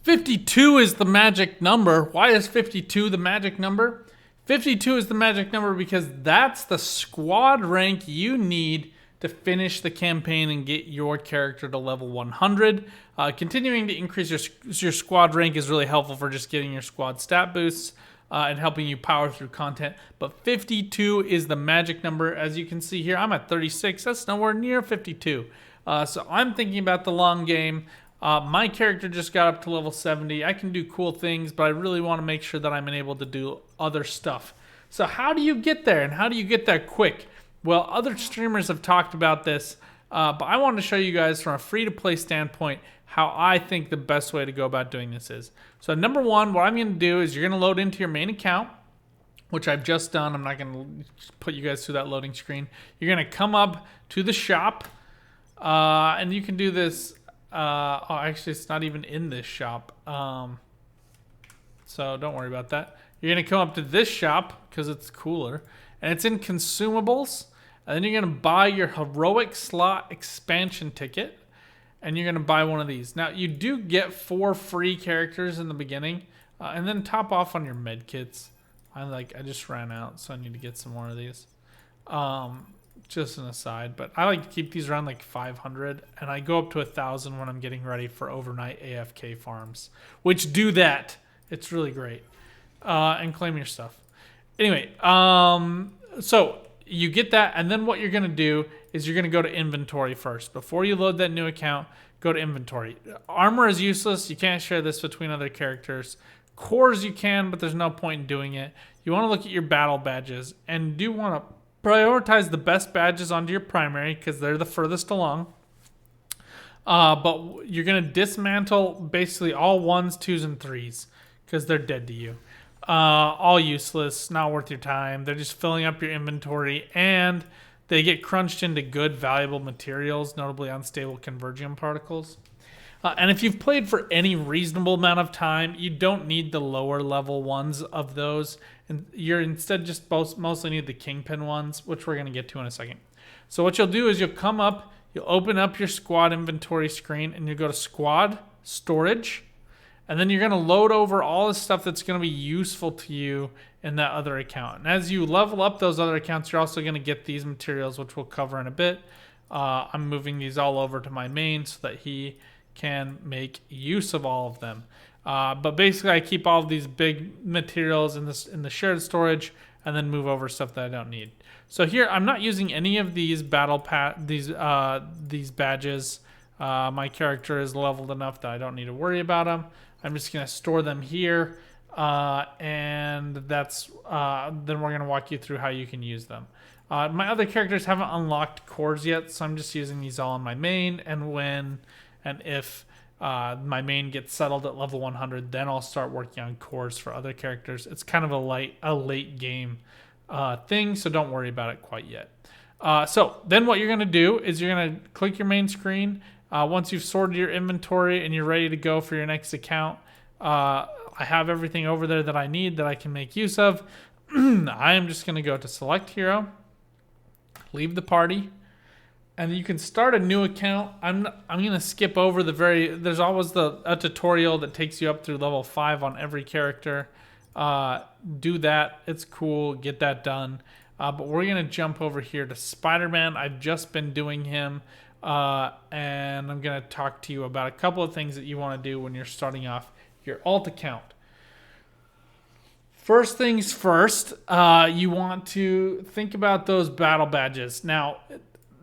52 is the magic number. Why is 52 the magic number? 52 is the magic number because that's the squad rank you need to finish the campaign and get your character to level 100. Continuing to increase your squad rank is really helpful for just getting your squad stat boosts and helping you power through content. But 52 is the magic number. As you can see here, I'm at 36. That's nowhere near 52. So I'm thinking about the long game. My character just got up to level 70. I can do cool things, but I really want to make sure that I'm able to do other stuff. So how do you get there, and how do you get there quick? Well, other streamers have talked about this, but I wanted to show you guys from a free-to-play standpoint how I think the best way to go about doing this is. So number one, what I'm going to do is you're going to load into your main account, which I've just done. I'm not going to put you guys through that loading screen. You're going to come up to the shop, and you can do this. Actually, it's not even in this shop. So don't worry about that. You're going to come up to this shop because it's cooler. And it's in consumables. And then you're going to buy your heroic slot expansion ticket. And you're going to buy one of these. Now, you do get 4 free characters in the beginning. And then top off on your med kits. I just ran out, so I need to get some more of these. Just an aside, but I like to keep these around like 500, and I go up to 1,000 when I'm getting ready for overnight AFK farms, which do that. It's really great. And claim your stuff. Anyway, so you get that, and then what you're going to do is you're going to go to inventory first. Before you load that new account, go to inventory. Armor is useless. You can't share this between other characters. Cores you can, but there's no point in doing it. You want to look at your battle badges, and do want to prioritize the best badges onto your primary because they're the furthest along. But you're going to dismantle basically all 1s, 2s, and 3s because they're dead to you. All useless, not worth your time. They're just filling up your inventory, and they get crunched into good, valuable materials, notably unstable convergium particles. And if you've played for any reasonable amount of time, you don't need the lower level ones of those. And you're instead just mostly need the kingpin ones, which we're going to get to in a second. So what you'll do is you'll come up, you'll open up your squad inventory screen, and you'll go to squad, storage, and then you're going to load over all the stuff that's going to be useful to you in that other account. And as you level up those other accounts, you're also going to get these materials, which we'll cover in a bit. I'm moving these all over to my main so that he can make use of all of them. But basically, I keep all of these big materials in the shared storage, and then move over stuff that I don't need. So here, I'm not using any of these these badges. My character is leveled enough that I don't need to worry about them. I'm just going to store them here, and that's then we're going to walk you through how you can use them. My other characters haven't unlocked cores yet, so I'm just using these all on my main, and if my main gets settled at level 100, then I'll start working on cores for other characters. It's kind of a late game thing, so don't worry about it quite yet. So then what you're going to do is you're going to click your main screen. Once you've sorted your inventory and you're ready to go for your next account, I have everything over there that I need that I can make use of. I am just going to go to select hero, leave the party, and you can start a new account. I'm going to skip over there's always a tutorial that takes you up through level 5 on every character. Do that. It's cool. Get that done. But we're going to jump over here to Spider-Man. I've just been doing him. And I'm going to talk to you about a couple of things that you want to do when you're starting off your alt account. First things first, you want to think about those battle badges. Now,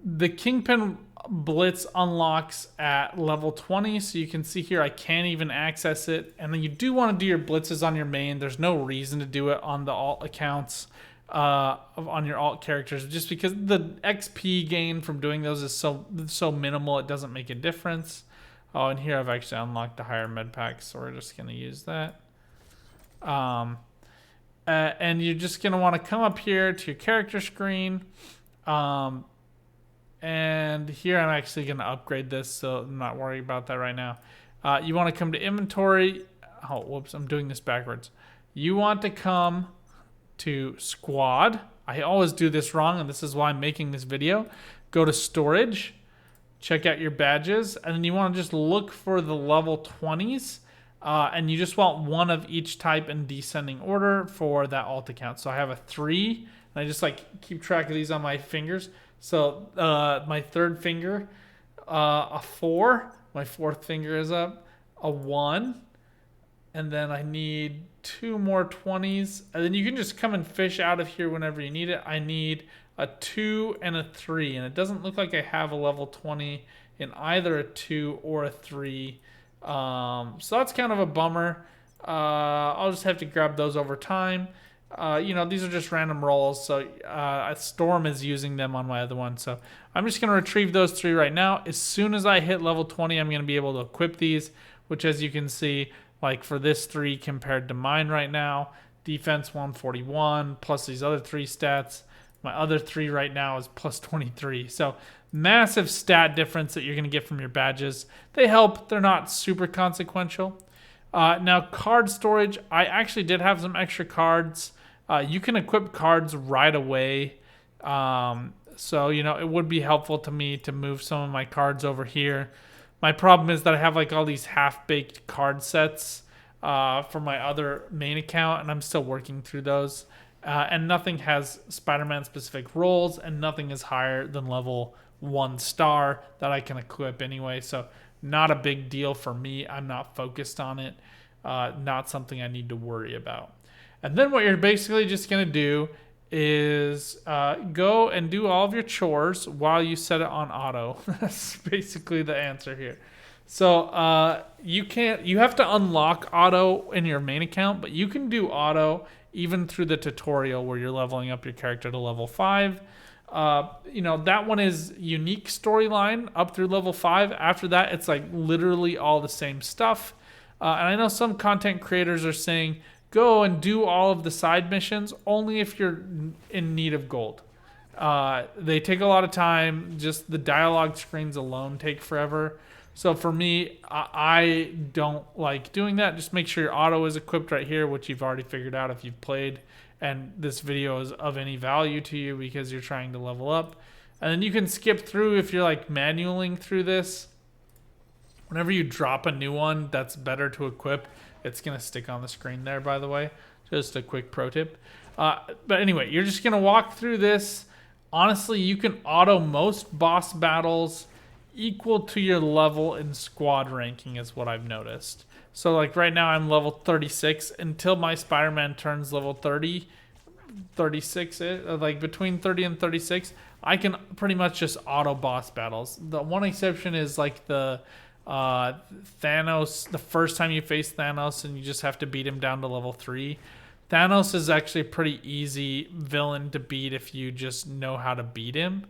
the Kingpin Blitz unlocks at level 20, so you can see here I can't even access it. And then you do want to do your blitzes on your main. There's no reason to do it on the alt accounts, on your alt characters, just because the XP gain from doing those is so minimal, it doesn't make a difference. Oh, and here I've actually unlocked the higher med packs, so we're just going to use that. And you're just going to want to come up here to your character screen. And here I'm actually going to upgrade this, so I'm not worried about that right now. You want to come to inventory. Oh, whoops, I'm doing this backwards. You want to come to squad. I always do this wrong, and this is why I'm making this video. Go to storage, check out your badges, and then you want to just look for the level 20s. and you just want one of each type in descending order for that alt account. So I have a 3, and I just like keep track of these on my fingers. So my third finger, a 4, my fourth finger is up, a 1, and then I need 2 more 20s, and then you can just come and fish out of here whenever you need it. I need a 2 and a 3, and it doesn't look like I have a level 20 in either a 2 or a 3. So that's kind of a bummer. I'll just have to grab those over time. These are just random rolls, so Storm is using them on my other one. So I'm just going to retrieve those 3 right now. As soon as I hit level 20, I'm going to be able to equip these, which, as you can see, like for this 3 compared to mine right now, defense 141 plus these other 3 stats. My other 3 right now is plus 23. So massive stat difference that you're going to get from your badges. They help. They're not super consequential. Now, card storage. I actually did have some extra cards. You can equip cards right away. So, it would be helpful to me to move some of my cards over here. My problem is that I have like all these half-baked card sets for my other main account, and I'm still working through those. And nothing has Spider-Man specific roles, and nothing is higher than level 1 star that I can equip anyway. So not a big deal for me. I'm not focused on it. Not something I need to worry about. And then what you're basically just going to do is go and do all of your chores while you set it on auto. That's basically the answer here. So you have to unlock auto in your main account, but you can do auto even through the tutorial where you're leveling up your character to level 5. That one is unique storyline up through level 5. After that, it's like literally all the same stuff. And I know some content creators are saying, go and do all of the side missions only if you're in need of gold. They take a lot of time. Just the dialogue screens alone take forever. So for me, I don't like doing that. Just make sure your auto is equipped right here, which you've already figured out if you've played and this video is of any value to you because you're trying to level up. And then you can skip through if you're like manualing through this. Whenever you drop a new one that's better to equip, it's going to stick on the screen there, by the way. Just a quick pro tip. But anyway, you're just going to walk through this. Honestly, you can auto most boss battles equal to your level in squad ranking is what I've noticed. So like right now I'm level 36 until my Spider-Man turns level 30, 36, like between 30 and 36, I can pretty much just auto boss battles. The one exception is like the Thanos, the first time you face Thanos and you just have to beat him down to level 3. Thanos is actually a pretty easy villain to beat if you just know how to beat him.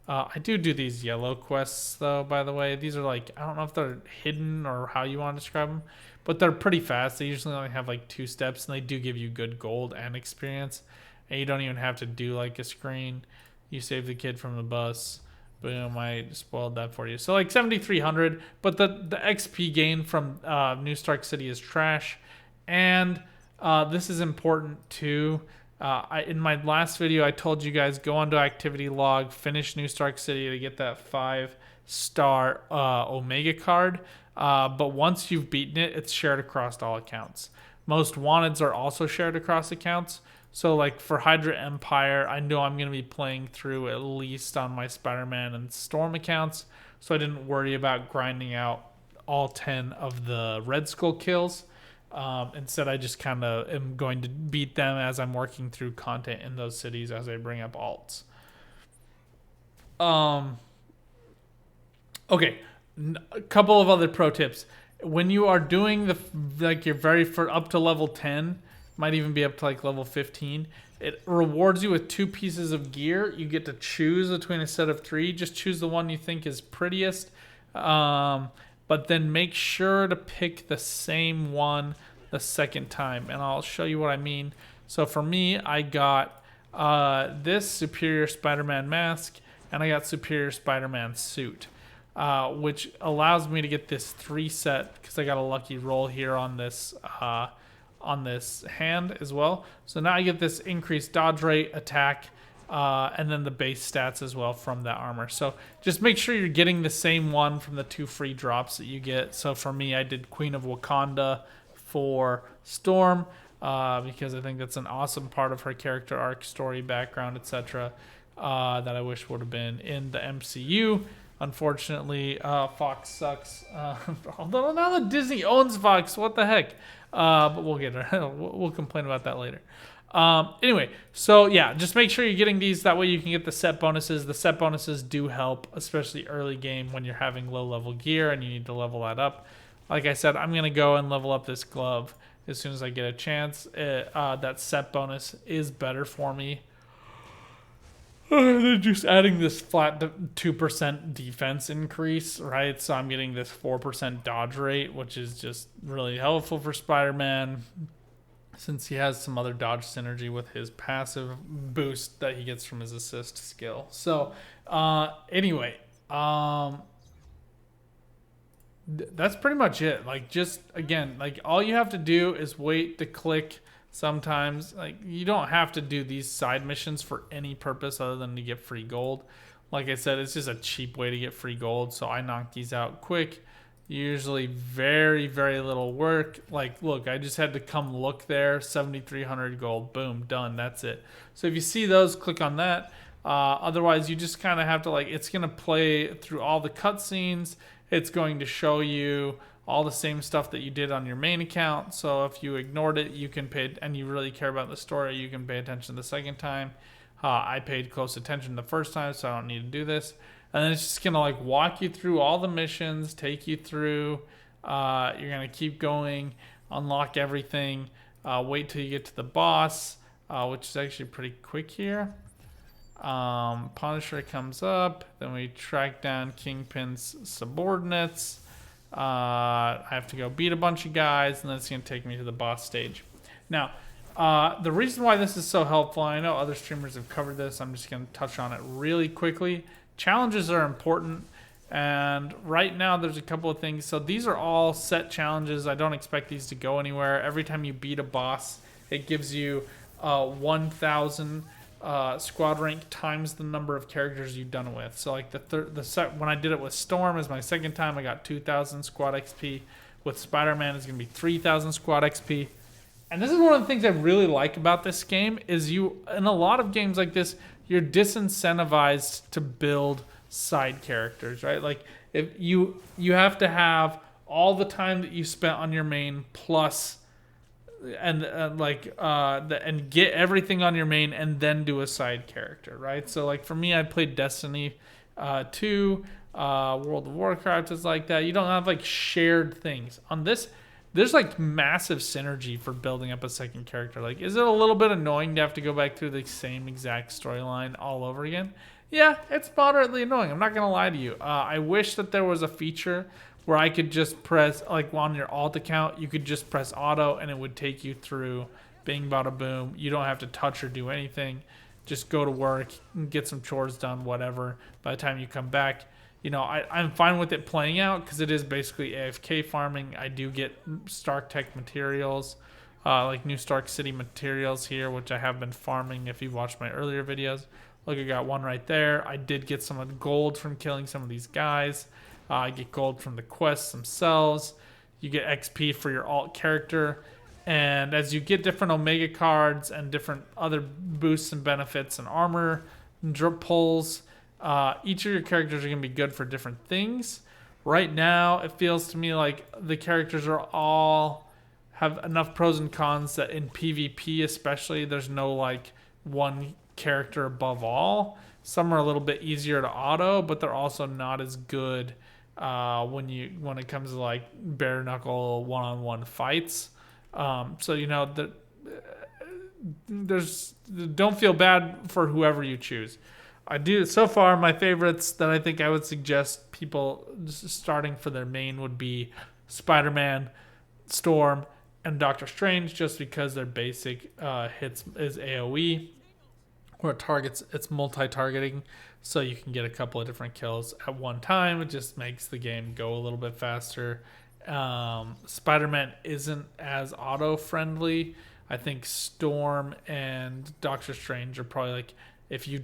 I do these yellow quests, though, by the way. These are like, I don't know if they're hidden or how you want to describe them, but they're pretty fast. They usually only have like 2 steps, and they do give you good gold and experience. And you don't even have to do like a screen. You save the kid from the bus. Boom, I spoiled that for you. So like 7,300, but the XP gain from New Stark City is trash. And this is important too. In my last video, I told you guys go onto activity log, finish New Stark City to get that 5-star Omega card. But once you've beaten it, it's shared across all accounts. Most wanteds are also shared across accounts. So like for Hydra Empire, I know I'm going to be playing through at least on my Spider-Man and Storm accounts. So I didn't worry about grinding out all 10 of the Red Skull kills. Instead, I just kind of am going to beat them as I'm working through content in those cities as I bring up alts. Okay, a couple of other pro tips. When you are doing your very first up to level 10, might even be up to like level 15, it rewards you with 2 pieces of gear. You get to choose between a set of 3. Just choose the one you think is prettiest. But then make sure to pick the same one the second time. And I'll show you what I mean. So for me, I got this Superior Spider-Man mask, and I got Superior Spider-Man suit, which allows me to get this 3 set because I got a lucky roll here on this hand as well. So now I get this increased dodge rate, attack, and then the base stats as well from that armor. So just make sure you're getting the same one from the 2 free drops that you get. So for me, I did Queen of Wakanda for Storm, because I think that's an awesome part of her character arc, story, background, etc. That I wish would have been in the MCU. Unfortunately, Fox sucks. Although now that Disney owns Fox, what the heck? But we'll get it. We'll complain about that later. Anyway, so yeah, just make sure you're getting these. That way you can get the set bonuses. The set bonuses do help, especially early game when you're having low level gear and you need to level that up. Like I said, I'm going to go and level up this glove as soon as I get a chance. That set bonus is better for me. They're just adding this flat 2% defense increase, right? So I'm getting this 4% dodge rate, which is just really helpful for Spider-Man, since he has some other dodge synergy with his passive boost that he gets from his assist skill. So anyway, that's pretty much it. Like, just again, like, all you have to do is wait to click. Sometimes, like, you don't have to do these side missions for any purpose other than to get free gold. Like I said, it's just a cheap way to get free gold, so I knock these out quick. Usually very, very little work. Like, look, I just had to come look there, 7,300 gold, boom, done, that's it. So if you see those, click on that. Otherwise, you just kind of have to, like, it's going to play through all the cutscenes. It's going to show you all the same stuff that you did on your main account. So if you ignored it, you can pay, and you really care about the story, you can pay attention the second time. I paid close attention the first time, so I don't need to do this. And then it's just gonna, like, walk you through all the missions, take you through. You're gonna keep going, unlock everything, wait till you get to the boss, which is actually pretty quick here. Punisher comes up, then we track down Kingpin's subordinates. I have to go beat a bunch of guys, and then it's going to take me to the boss stage. Now, the reason why this is so helpful, I know other streamers have covered this, I'm just going to touch on it really quickly. Challenges are important, and right now there's a couple of things. So these are all set challenges. I don't expect these to go anywhere. Every time you beat a boss, it gives you 1,000 squad rank times the number of characters you've done it with. So like when I did it with Storm as my second time, I got 2,000 squad XP. With Spider-Man, it's going to be 3,000 squad XP. And this is one of the things I really like about this game is in a lot of games like this, you're disincentivized to build side characters, right? Like, if you have to have all the time that you spent on your main plus and get everything on your main and then do a side character, right? So like for me, I played Destiny 2, World of Warcraft is like that. You don't have like shared things. On this, there's like massive synergy for building up a second character. Like, is it a little bit annoying to have to go back through the same exact storyline all over again? Yeah, it's moderately annoying. I'm not gonna lie to you. I wish that there was a feature where I could just press, like on your alt account, you could just press auto and it would take you through, bing bada boom. You don't have to touch or do anything. Just go to work, get some chores done, whatever. By the time you come back, you know, I'm fine with it playing out because it is basically AFK farming. I do get Stark Tech materials, like New Stark City materials here, which I have been farming if you've watched my earlier videos. Look, I got one right there. I did get some of the gold from killing some of these guys. I get gold from the quests themselves. You get XP for your alt character. And as you get different Omega cards and different other boosts and benefits and armor drip pulls, each of your characters are going to be good for different things. Right now, it feels to me like the characters are all have enough pros and cons that in PvP especially, there's no like one character above all. Some are a little bit easier to auto, but they're also not as good when it comes to like bare knuckle one-on-one fights. So you know don't feel bad for whoever you choose. I do so far my favorites that I think I would suggest people starting for their main would be Spider-Man, Storm, and Doctor Strange, just because their basic hits is AoE, where it's multi-targeting, so you can get a couple of different kills at one time. It just makes the game go a little bit faster. Spider-Man isn't as auto-friendly. I think Storm and Doctor Strange are probably like, if you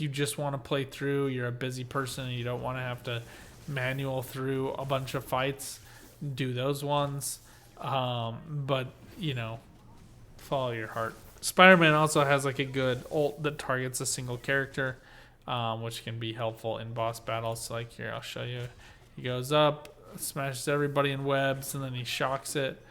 just want to play through, you're a busy person and you don't want to have to manual through a bunch of fights, do those ones. But you know, follow your heart. Spider-Man also has like a good ult that targets a single character, which can be helpful in boss battles. So like here, I'll show you. He goes up, smashes everybody in webs, and then he shocks it.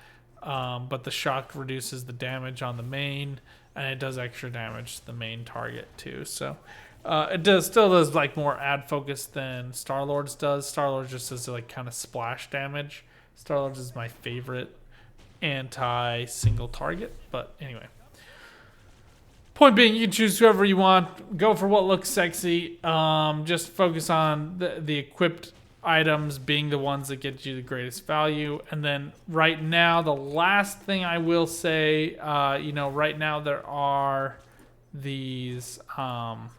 But the shock reduces the damage on the main, and it does extra damage to the main target too. So it still does like more ad focus than Star-Lord's does. Star-Lord just does like kind of splash damage. Star-Lord is my favorite anti-single target, but anyway. Point being, you can choose whoever you want. Go for what looks sexy. Just focus on the equipped items being the ones that get you the greatest value. And then right now, the last thing I will say, right now there are these. I'm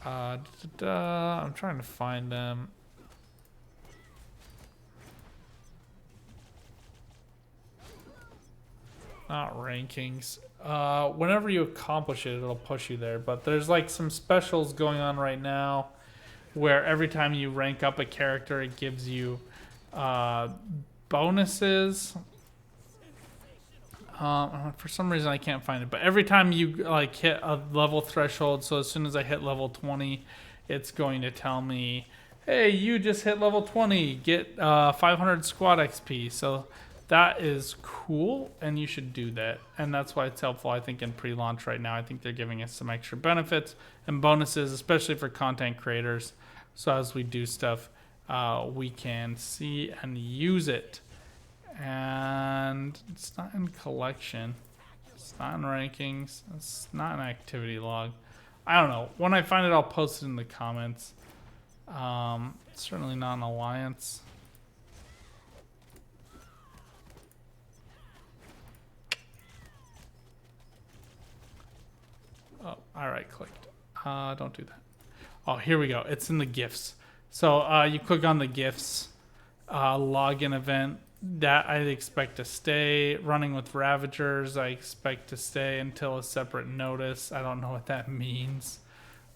trying to find them. Not rankings. Whenever you accomplish it, it'll push you there. But there's like some specials going on right now where every time you rank up a character, it gives you bonuses. For some reason, I can't find it. But every time you like hit a level threshold, so as soon as I hit level 20, it's going to tell me, hey, you just hit level 20. Get 500 squad XP. So that is cool, and you should do that. And that's why it's helpful, I think, in pre-launch right now. I think they're giving us some extra benefits and bonuses, especially for content creators. So as we do stuff, we can see and use it. And it's not in collection. It's not in rankings. It's not in activity log. I don't know. When I find it, I'll post it in the comments. Certainly not an alliance. Oh, I right-clicked. Don't do that. Oh, here we go. It's in the gifts. So you click on the gifts login event. That I expect to stay. Running with Ravagers, I expect to stay until a separate notice. I don't know what that means.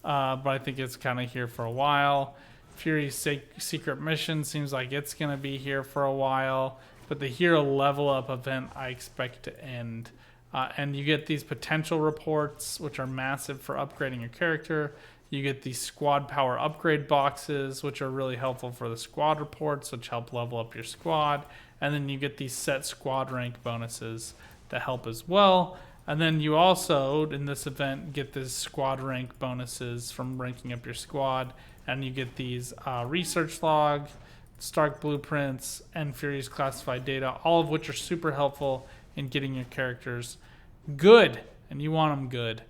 But I think it's kind of here for a while. Fury's secret mission seems like it's going to be here for a while. But the hero level up event I expect to end. And you get these potential reports, which are massive for upgrading your character. You get these squad power upgrade boxes, which are really helpful for the squad reports, which help level up your squad. And then you get these set squad rank bonuses that help as well. And then you also, in this event, get these squad rank bonuses from ranking up your squad. And you get these research log, Stark blueprints, and Fury's classified data, all of which are super helpful in getting your characters good. And you want them good.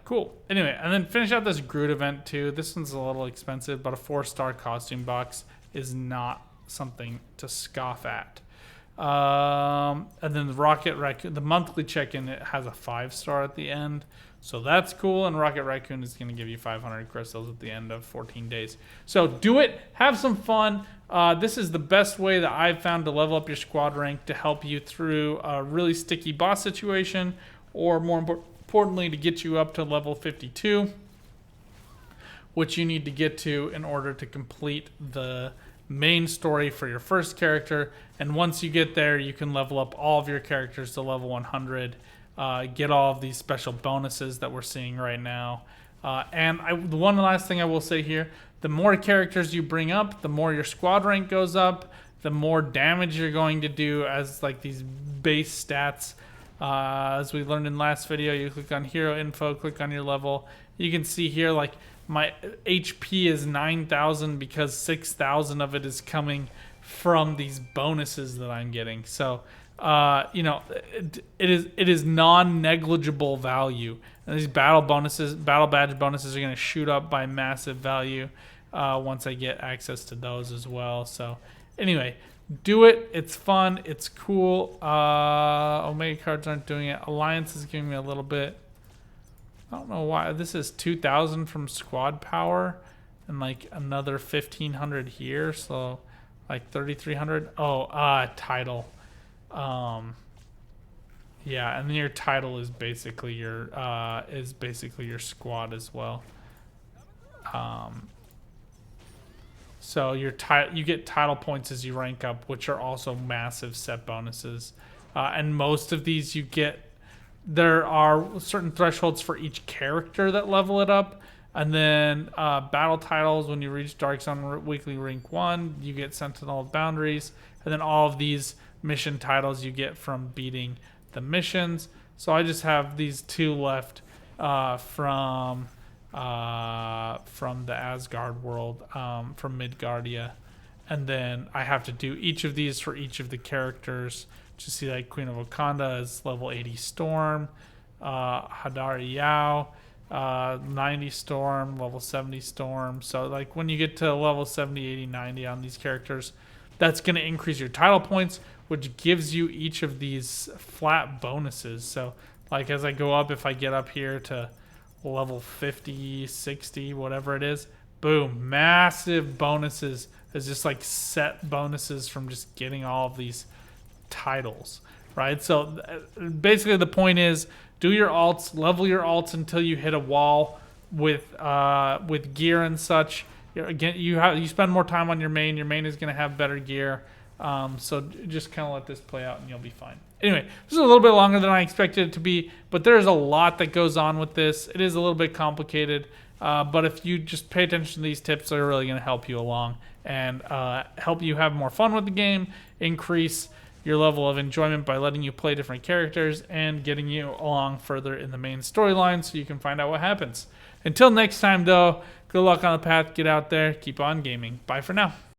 Cool. Anyway, and then finish out this Groot event too. This one's a little expensive, but a 4-star costume box is not something to scoff at. And then the monthly check-in, it has a 5-star at the end, so that's cool. And Rocket Raccoon is going to give you 500 crystals at the end of 14 days. So do it, have some fun. This is the best way that I've found to level up your squad rank to help you through a really sticky boss situation, or more importantly, to get you up to level 52, which you need to get to in order to complete the main story for your first character. And once you get there, you can level up all of your characters to level 100, get all of these special bonuses that we're seeing right now. The one last thing I will say here, the more characters you bring up, the more your squad rank goes up, the more damage you're going to do as like these base stats. As we learned in last video, you click on hero info, click on your level. You can see here like my HP is 9,000 because 6,000 of it is coming from these bonuses that I'm getting. So, it is non-negligible value. And these battle badge bonuses are going to shoot up by massive value once I get access to those as well. So, anyway, do it. It's fun. It's cool. Omega cards aren't doing it. Alliance is giving me a little bit. I don't know why. This is 2,000 from squad power and like another 1,500 here. So like 3,300. Oh, title. Yeah, and then your title is basically your squad as well. So you get title points as you rank up, which are also massive set bonuses. And most of these you get. There are certain thresholds for each character that level it up. And then battle titles, when you reach Dark Zone Weekly Rank 1, you get Sentinel of Boundaries. And then all of these mission titles you get from beating the missions. So I just have these 2 left from the Asgard world, from Midgardia. And then I have to do each of these for each of the characters. Just see like Queen of Wakanda is level 80 Storm, Hadari Yao, 90 Storm, level 70 Storm. So like when you get to level 70, 80, 90 on these characters, that's going to increase your title points, which gives you each of these flat bonuses. So like as I go up, if I get up here to level 50, 60, whatever it is, boom, massive bonuses. It's just like set bonuses from just getting all of these titles, right? So basically the point is do your alts, level your alts until you hit a wall with gear and such. Again, you spend more time on your main. Your main is going to have better gear. So just kind of let this play out and you'll be fine. Anyway, this is a little bit longer than I expected it to be, but there's a lot that goes on with this. It is a little bit complicated, but if you just pay attention to these tips, they're really going to help you along and help you have more fun with the game, increase your level of enjoyment by letting you play different characters and getting you along further in the main storyline so you can find out what happens. Until next time, though, good luck on the path. Get out there. Keep on gaming. Bye for now.